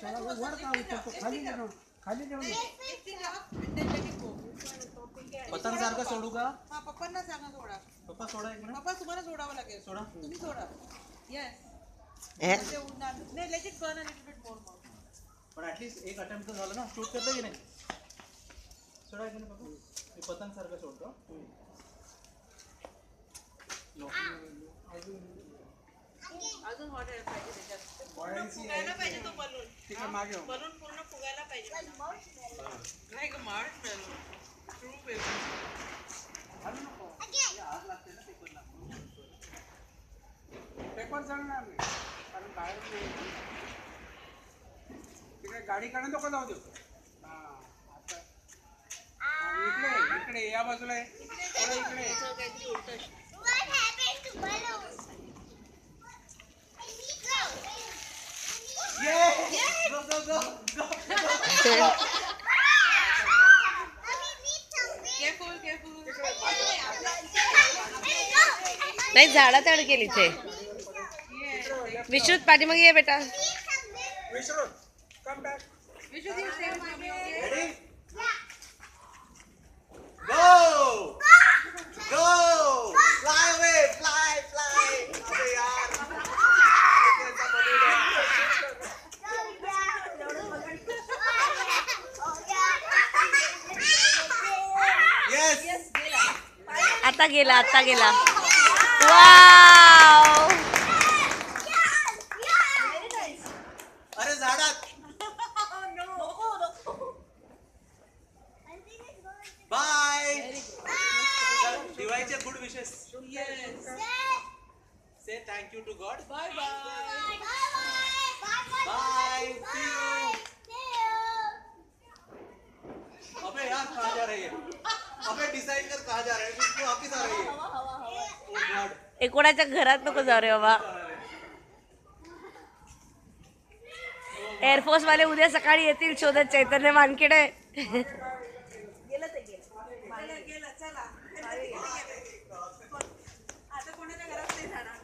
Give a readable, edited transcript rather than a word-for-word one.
वर का उतरतो खाली जाऊन खाली जाऊन पतंग सारखं सोडू का? हा पप्पांना सांगा सोडा. पप्पा सोडा एक मिनिट. पप्पा तुम्हाला सोडावं लागेल. सोडा. तुम्ही सोडा. येस. ते उडणार नाही. Let it burn a little bit more मग. पण ऍटलीस्ट एक अटेम्प्ट तर झालं ना. शूट करता की नाही? सोडा एक मिनिट बघू. मी पतंग सारखं सोडतो. अजून हॉट एअर पाहिजे त्याच्यात. पूर्ण फुगायला पाहिजे तो बलून. तिकडे मागे बलून पूर्ण फुगायला पाहिजे. नाही ग मार्श बलून. True baby. आग लागते ना पेपरला. पेपर जळणार नाही कारण बाहेर तिकडे गाडी काढून नको जाऊ देऊ. हा आता इकडे इकडे या बाजूला आहे. थोडं इकडे काहीतरी उलट. What happened to balloons? Go go go go. Careful careful. नाही झाडा चढ केली ते विश्रुत पाठीमागे ये बेटा. Vishrut come back. Vishu the same mummy. Ready? Go! Go! Fly away! Fly! Fly! अबे यार. Yes! आता गेला आता गेला. वाव अरे झाडात. बाय. दिवाळीचे good wishes. Yes. Say thank you to God. Bye bye. Bye. See you. अबे यार कहाँ जा रही है? अबे डिसाइड कर कहाँ जा रहे हैं. तू वापस आ रही है. ओ गॉड. कोणाच्या घरात नको जाऊ रे बाबा. एअरफोर्स वाले उद्या सकाळी येतील शोधत चैतन्य वानखेडे. गेलं ते गेलं. गेलं चला. आता कोणाच्या घरात नाही जाणार.